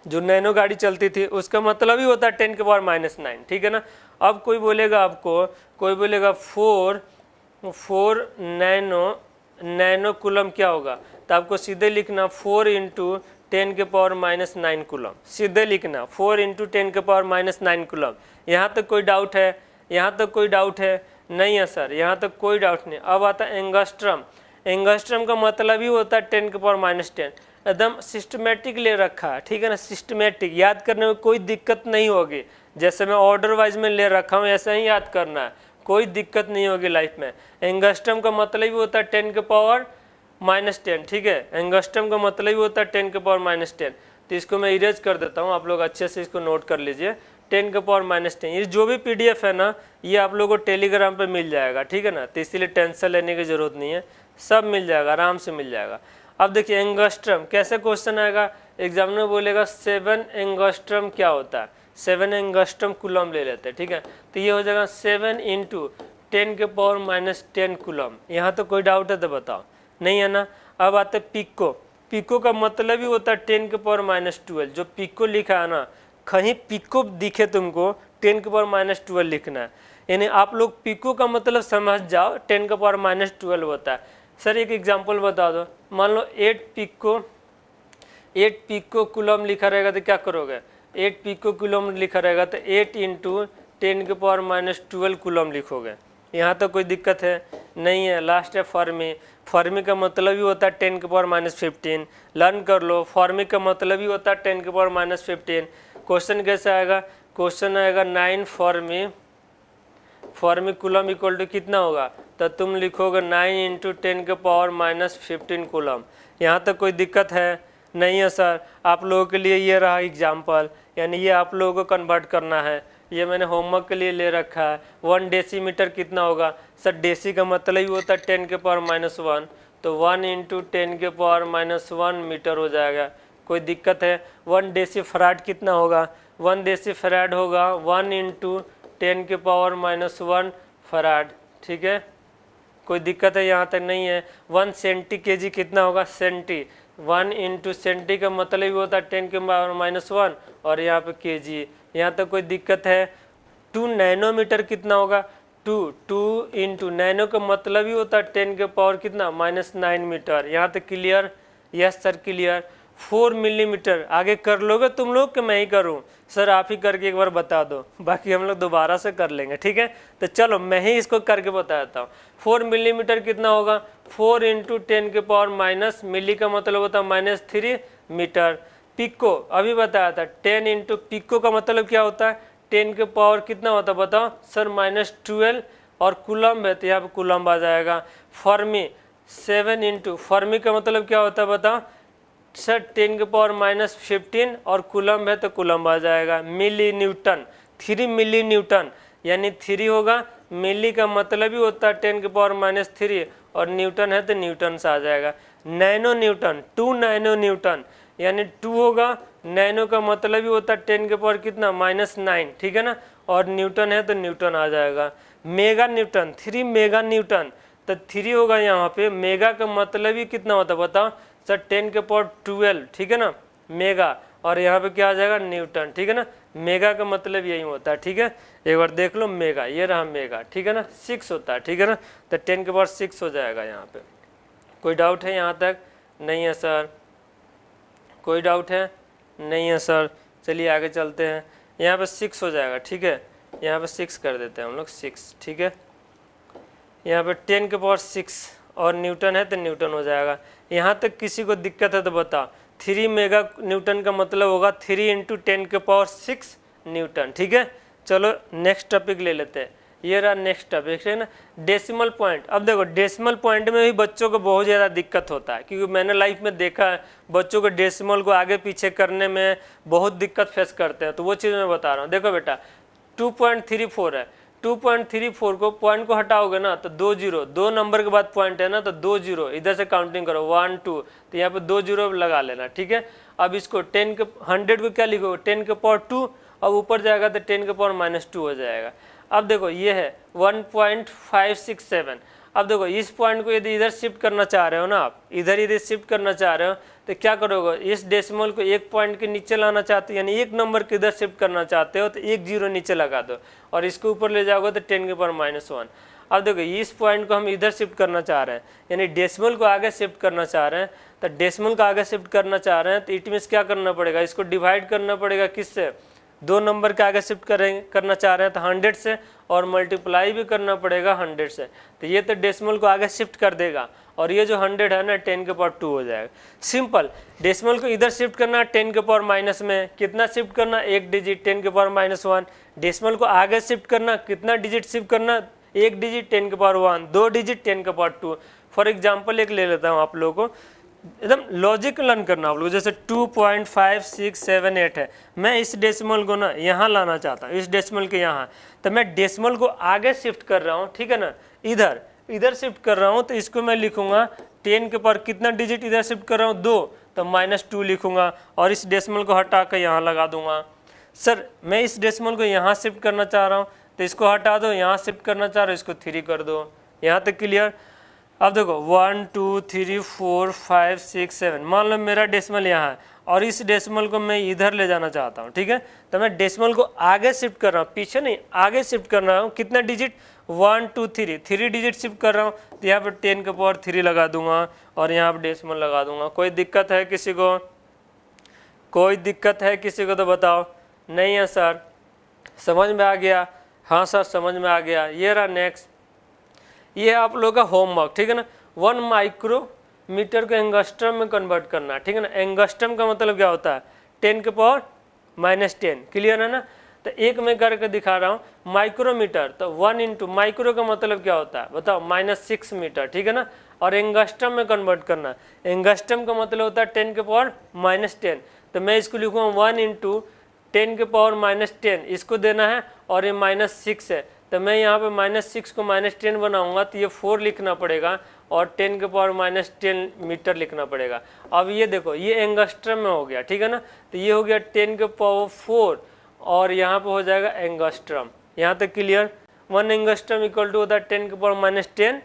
जो नैनो गाड़ी चलती थी उसका मतलब ही होता है 10 के पावर -9, ठीक है ना। अब कोई बोलेगा आपको, कोई बोलेगा 4 नैनो कूलम क्या होगा, तो आपको सीधे लिखना 4 × 10 के पावर -9 कूलम, सीधे लिखना 4 × 10 के पावर -9 कूलम। यहाँ तक कोई डाउट है? यहाँ तक कोई डाउट है? नहीं है सर, यहाँ तक कोई डाउट नहीं। अब आता है एंगस्ट्रम। एंगस्ट्रम का मतलब ही होता है 10 के पावर -10। एकदम सिस्टमेटिक ले रखा है, ठीक है ना, सिस्टमेटिक, याद करने में कोई दिक्कत नहीं होगी। जैसे मैं ऑर्डर वाइज में ले रखा हूँ ऐसा ही याद करना है, कोई दिक्कत नहीं होगी लाइफ में। एंगस्ट्रम का मतलब ही होता है 10 के पावर -10, ठीक है। एंगस्ट्रम का मतलब ही होता है 10 के पावर -10। तो इसको मैं इरेज कर देता हूँ, आप लोग अच्छे से इसको नोट कर लीजिए। 10 के पावर -10, ये जो भी PDF है ना ये आप लोगों को टेलीग्राम पे मिल जाएगा, ठीक है ना, तो इसीलिए टेंशन लेने की जरूरत नहीं है, सब मिल जाएगा, आराम से मिल जाएगा। अब देखिए एंगस्ट्रम, कैसे क्वेश्चन आएगा, एग्जामिनर बोलेगा 7 एंगस्ट्रम क्या होता है, 7 एंगस्ट्रम कूलम ले लेते हैं, ठीक है। तो ये हो जाएगा 7 × 10 के पावर -10 कूलम। यहाँ तो कोई डाउट है तो बताओ। नहीं है ना। अब आते पिको का मतलब ही होता है 10 के पावर -12। जो पिको लिखा है ना, कहीं पिको दिखे तुमको 10 के पावर -12 लिखना है, यानी आप लोग पिको का मतलब समझ जाओ 10 के पावर -12 होता है। सर एक एग्जांपल बता दो, मान लो 8 पिको कूलम लिखा रहेगा तो क्या करोगे, 8 पिको कूलम लिखा रहेगा तो 8 × 10 के पावर -12 कूलम लिखोगे, यहाँ तो कोई दिक्कत है नहीं है। लास्ट है फर्मी। फर्मी का मतलब ही होता है 10 के पावर -15। लर्न कर लो, फर्मी का मतलब ही होता है 10 के पावर -15। क्वेश्चन कैसे आएगा? क्वेश्चन आएगा 9 फर्मी कूलम इक्वल टू कितना होगा? तो तुम लिखोगे 9 × 10 के पावर -15 कूलम। यहाँ तक कोई दिक्कत है नहीं है सर। आप लोगों के लिए ये रहा एग्जाम्पल, यानी ये आप लोगों को कन्वर्ट करना है। ये मैंने होमवर्क के लिए ले रखा है। 1 डेसीमीटर कितना होगा? सर डेसी का मतलब ही होता है 10 के पावर -1, तो 1 × 10 के पावर -1 मीटर हो जाएगा। कोई दिक्कत है? 1 डेसी फराड कितना होगा? 1 डेसी फराड होगा 1 × 10 के पावर -1 फराड। ठीक है, कोई दिक्कत है यहाँ तक नहीं है। 1 सेंटी केजी कितना होगा? सेंटी। 1 × सेंटी का मतलब ही होता है 10 के पावर -1 और यहाँ पे केजी। यहाँ तक कोई दिक्कत है? 2 नैनोमीटर कितना होगा? 2 × नैनो का मतलब ही होता है 10 के पावर कितना? -9 मीटर। यहाँ तक clear? Yes sir clear. 4 millimetre आगे कर लोगे तुम लोग कि मैं ही करूँ? सर आप ही करके एक बार बता दो, बाकी हम लोग दोबारा से कर लेंगे। ठीक है, तो चलो मैं ही इसको करके बता देता हूँ। 4 मिलीमीटर कितना होगा? 4 × 10 के पावर माइनस, मिली का मतलब होता है -3 मीटर। पिको अभी बताया था, 10 × पिको का मतलब क्या होता है? 10 के पावर कितना होता है बताओ? सर -12 और कूलम्ब है तो यहाँ पे कूलम्ब आ जाएगा। फर्मी 7 × फर्मी का मतलब क्या होता है बताओ? सर 10 के पावर -15 और कूलम्ब है तो कूलम्ब आ जाएगा। मिली न्यूटन 3 मिली न्यूटन, यानी 3 होगा, मिली का मतलब ही होता है 10 के पावर -3 और न्यूटन है तो न्यूटन से आ जाएगा। नैनो न्यूटन 2 नैनो न्यूटन, यानी 2 होगा, नैनो का मतलब ही होता है 10 के पावर कितना? -9। ठीक है ना, और न्यूटन है तो न्यूटन आ जाएगा। मेगा न्यूटन 3 मेगा न्यूटन, तो 3 होगा यहाँ पे। मेगा का मतलब ही कितना होता है बताओ? सर 10 के पावर 12। ठीक है ना, मेगा, और यहाँ पे क्या आ जाएगा? न्यूटन। ठीक है ना, मेगा का मतलब यही होता है। ठीक है, एक बार देख लो मेगा, ये रहा मेगा। ठीक है ना, 6 होता है। ठीक है ना, तो 10 के पावर 6 हो जाएगा यहाँ पे। कोई डाउट है यहाँ तक? नहीं है सर। कोई डाउट है? नहीं है सर। चलिए आगे चलते हैं। यहाँ पे 6 हो जाएगा। ठीक है, यहाँ पे 6 कर देते हैं हम लोग, 6। ठीक है, यहाँ पे 10 के पावर 6 और न्यूटन है तो न्यूटन हो जाएगा। यहाँ तक किसी को दिक्कत है तो बताओ। 3 मेगा न्यूटन का मतलब होगा 3 × 10 के पावर 6 न्यूटन। ठीक है, चलो नेक्स्ट टॉपिक ले लेते हैं। ये रहा नेक्स्ट टॉपिक है ना, डेसिमल पॉइंट। अब देखो डेसिमल पॉइंट में भी बच्चों को बहुत ज़्यादा दिक्कत होता है, क्योंकि मैंने लाइफ में देखा है बच्चों को डेसिमल को आगे पीछे करने में बहुत दिक्कत फेस करते हैं। तो वो चीज़ मैं बता रहा हूँ। देखो बेटा 2.34 है, 2.34 को पॉइंट को हटाओगे ना तो 2 जीरो, 2 नंबर के बाद पॉइंट है ना, तो 2 जीरो इधर से काउंटिंग करो 1 2, तो यहाँ पे 2 जीरो लगा लेना। ठीक है, अब इसको 10 के 100 को क्या लिखोगे? 10 के पावर 2, अब ऊपर जाएगा तो 10 के पावर -2 हो जाएगा। अब देखो ये है 1.567। अब देखो इस पॉइंट को यदि इधर शिफ्ट करना चाह रहे हो ना, आप इधर शिफ्ट करना चाह रहे हो तो क्या करोगे? इस डेसिमल को एक पॉइंट के नीचे लाना चाहते हो, यानी एक नंबर के इधर शिफ्ट करना चाहते हो तो 1 जीरो नीचे लगा दो और इसको ऊपर ले जाओगे तो 10 के पावर -1। अब देखो इस पॉइंट को हम इधर शिफ्ट करना चाह रहे हैं, यानी डेसिमल को आगे शिफ्ट करना चाह रहे हैं। तो डेसिमल को आगे शिफ्ट करना चाह रहे हैं तो इट मीन्स क्या करना पड़ेगा? इसको डिवाइड करना पड़ेगा किससे? 2 नंबर के आगे शिफ्ट करना चाह रहे हैं तो 100 से, और मल्टीप्लाई भी करना पड़ेगा 100 से। तो ये तो डेसिमल को आगे शिफ्ट कर देगा और ये जो 100 है ना 10 के पावर 2 हो जाएगा। सिंपल, डेसिमल को इधर शिफ्ट करना 10 के पावर माइनस में, कितना शिफ्ट करना? 1 डिजिट 10 के पावर -1। डेसिमल को आगे शिफ्ट करना कितना डिजिट शिफ्ट करना? 1 डिजिट 10 के पावर 1, 2 डिजिट 10 के पावर 2। फॉर एग्जाम्पल एक ले लेता हूँ आप लोगों को, एकदम लॉजिक लर्न करना आप लोग। जैसे 2.5678 है, मैं इस डेसिमल को ना यहाँ लाना चाहता हूँ, इस डेसिमल के यहाँ, तो मैं डेसिमल को आगे शिफ्ट कर रहा हूँ। ठीक है ना, इधर शिफ्ट कर रहा हूँ तो इसको मैं लिखूंगा 10 के पावर कितना डिजिट इधर शिफ्ट कर रहा हूँ? 2, तो -2 लिखूंगा और इस डेसिमल को हटा कर यहाँ लगा दूंगा। सर मैं इस डेसिमल को यहाँ शिफ्ट करना चाह रहा हूँ तो इसको हटा दो, यहाँ शिफ्ट करना चाह रहा हूँ इसको 3 कर दो। यहाँ तक क्लियर? अब देखो 1 2 3 4 5 6 7, मान लो मेरा डेसिमल यहाँ है और इस डेसिमल को मैं इधर ले जाना चाहता हूँ। ठीक है, तो मैं डेसिमल को आगे शिफ्ट कर रहा हूँ, पीछे नहीं आगे शिफ्ट कर रहा हूँ। कितना डिजिट? 1 2 3, 3 डिजिट शिफ्ट कर रहा हूँ तो यहाँ पर 10 के पावर 3 लगा दूंगा और यहाँ पर डेसिमल लगा दूंगा। कोई दिक्कत है किसी को? कोई दिक्कत है किसी को तो बताओ। नहीं है सर, समझ में आ गया? हाँ सर समझ में आ गया। ये रहा नेक्स्ट, ये आप लोगों का होमवर्क, ठीक है ना। 1 माइक्रोमीटर को एंगस्ट्रम में कन्वर्ट करना, ठीक है ना। एंगस्ट्रम का मतलब क्या होता है, 10⁻⁻10, क्लियर है ना। तो एक मैं करके दिखा रहा हूँ, माइक्रोमीटर तो 1 इंटू माइक्रो का मतलब क्या होता है बताओ, -6 मीटर, ठीक है ना। और एंगस्ट्रम में कन्वर्ट करना, एंगस्ट्रम का मतलब होता है 10⁻⁻10, तो मैं इसको लिखूँगा 1 इंटू 10⁻⁻10, इसको देना है, और ये -6 है, तो मैं यहाँ पे -6 को -10 बनाऊंगा, तो ये 4 लिखना पड़ेगा, और 10⁻⁻10 मीटर लिखना पड़ेगा। अब ये देखो, ये एंगस्ट्रम में हो गया, ठीक है ना। तो ये हो गया 10⁻4, और यहाँ पे हो जाएगा एंगस्ट्रम। यहाँ तक क्लियर। 1 एंगस्ट्रम इक्वल टू होता है 10⁻⁻10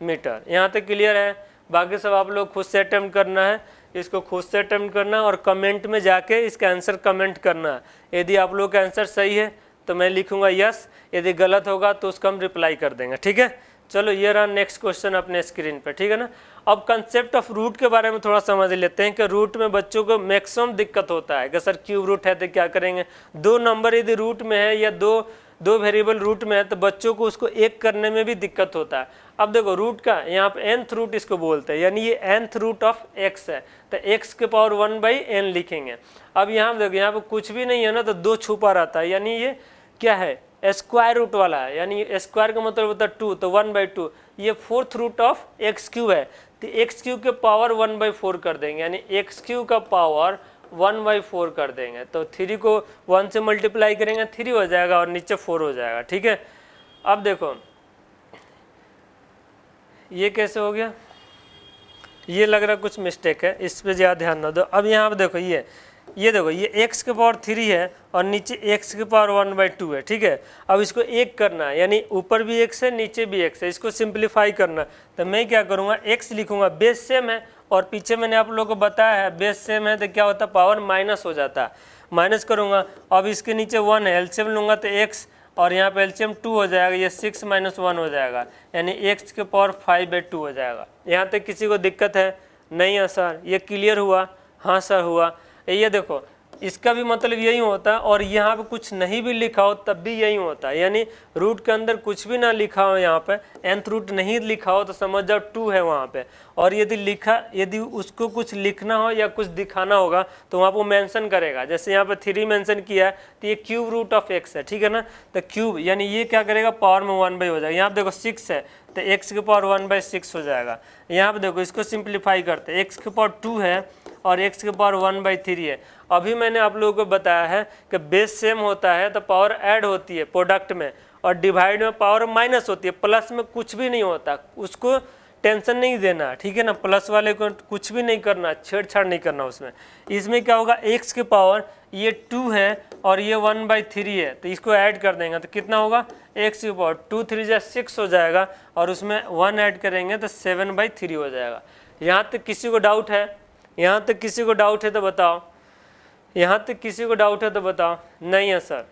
मीटर। यहाँ तक क्लियर है। बाकी सब आप लोग खुद से अटेम्प्ट करना है, इसको खुद से अटेम्प्ट करना है, और कमेंट में जाके इसका आंसर कमेंट करना है। यदि आप लोग का आंसर सही है तो मैं लिखूंगा यस, यदि गलत होगा तो उसका हम रिप्लाई कर देंगे, ठीक है। चलो ये रहा नेक्स्ट क्वेश्चन अपने स्क्रीन पे, ठीक है ना। अब कंसेप्ट ऑफ रूट के बारे में थोड़ा समझ लेते हैं कि रूट में बच्चों को मैक्सिमम दिक्कत होता है कि सर क्यूब रूट है तो क्या करेंगे। 2 नंबर यदि रूट में है या दो वेरिएबल रूट में है तो बच्चों को उसको एक करने में भी दिक्कत होता है। अब देखो रूट का यहाँ पे nth रूट इसको बोलते हैं, यानी ये nth रूट ऑफ x है, तो x के पावर 1/n लिखेंगे। अब यहाँ देखो, यहाँ पे कुछ भी नहीं है ना, तो 2 छुपा रहता है, यानी ये क्या है, स्क्वायर रूट वाला है, यानी स्क्वायर का मतलब होता है 2, तो 1/2। ये 4th रूट ऑफ x³ है, तो x³ के पावर 1/4 कर देंगे, यानी x³ का पावर 1/4 कर देंगे। तो 3 को 1 से मल्टीप्लाई करेंगे 3 हो जाएगा, और नीचे 4 हो जाएगा, ठीक है। अब देखो ये कैसे हो गया, ये लग रहा कुछ मिस्टेक है, इस पे ज़्यादा ध्यान ना दो। अब यहाँ पे देखो, ये देखो, ये x के पावर 3 है और नीचे x के पावर 1/2 है, ठीक है। अब इसको एक करना है, यानी ऊपर भी x है नीचे भी x है, इसको सिंप्लीफाई करना। तो मैं क्या करूँगा, x लिखूँगा, बेस सेम है, और पीछे मैंने आप लोगों को बताया है बेस सेम है तो क्या होता है, पावर माइनस हो जाता है, माइनस करूँगा। अब इसके नीचे 1 है, एलसीएम लूँगा तो x, और यहाँ पे एलसीएम 2 हो जाएगा, ये 6 - 1 हो जाएगा, यानी x के पावर 5/2 हो जाएगा। यहाँ तक किसी को दिक्कत है? नहीं है सर, ये क्लियर हुआ? हाँ सर हुआ। ये देखो, इसका भी मतलब यही होता है, और यहाँ पे कुछ नहीं भी लिखा हो तब भी यही होता है, यानी रूट के अंदर कुछ भी ना लिखा हो, यहाँ पे nth रूट नहीं लिखा हो तो समझ जाओ 2 है वहाँ पे। और यदि उसको कुछ लिखना हो या कुछ दिखाना होगा तो वहाँ पे मेंशन करेगा, जैसे यहाँ पे 3 मेंशन किया है, तो ये क्यूब रूट ऑफ x है, ठीक है ना। तो क्यूब यानी ये क्या करेगा, पावर में 1/, हो जाएगा। यहाँ पे देखो 6 है तो x के पावर 1/6 हो जाएगा। यहाँ पे देखो, इसको सिंप्लीफाई करते हैं, x के पावर 2 है और x के पावर 1/3 है। अभी मैंने आप लोगों को बताया है कि बेस सेम होता है तो पावर ऐड होती है प्रोडक्ट में, और डिवाइड में पावर माइनस होती है, प्लस में कुछ भी नहीं होता, उसको टेंशन नहीं देना, ठीक है ना। प्लस वाले को कुछ भी नहीं करना, छेड़छाड़ नहीं करना उसमें। इसमें क्या होगा, x के पावर ये 2 है और ये 1/3 है, तो इसको ऐड कर देंगे तो कितना होगा, x के पावर 2 3 जा 6 हो जाएगा, और उसमें 1 ऐड करेंगे तो 7/3 हो जाएगा। यहाँ तक किसी को डाउट है? यहाँ तक किसी को डाउट है तो बताओ, यहाँ तक किसी को डाउट है तो बताओ। नहीं है सर।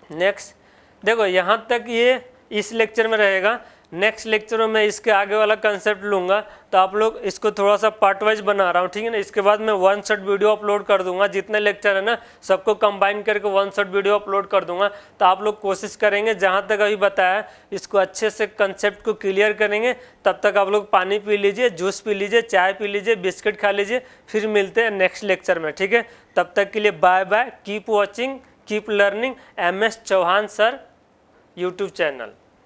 नेक्स्ट देखो, यहाँ तक ये इस लेक्चर में रहेगा, नेक्स्ट लेक्चर में मैं इसके आगे वाला कंसेप्ट लूँगा, तो आप लोग इसको थोड़ा सा पार्ट वाइज बना रहा हूँ, ठीक है ना। इसके बाद मैं 1 शॉट वीडियो अपलोड कर दूंगा, जितने लेक्चर है ना सबको कंबाइन करके 1 शॉट वीडियो अपलोड कर दूंगा। तो आप लोग कोशिश करेंगे जहाँ तक अभी बताया इसको अच्छे से कंसेप्ट को क्लियर करेंगे। तब तक आप लोग पानी पी लीजिए, जूस पी लीजिए, चाय पी लीजिए, बिस्किट खा लीजिए, फिर मिलते हैं नेक्स्ट लेक्चर में, ठीक है। तब तक के लिए bye bye, keep watching, keep learning, MS Chauhan sir YouTube channel.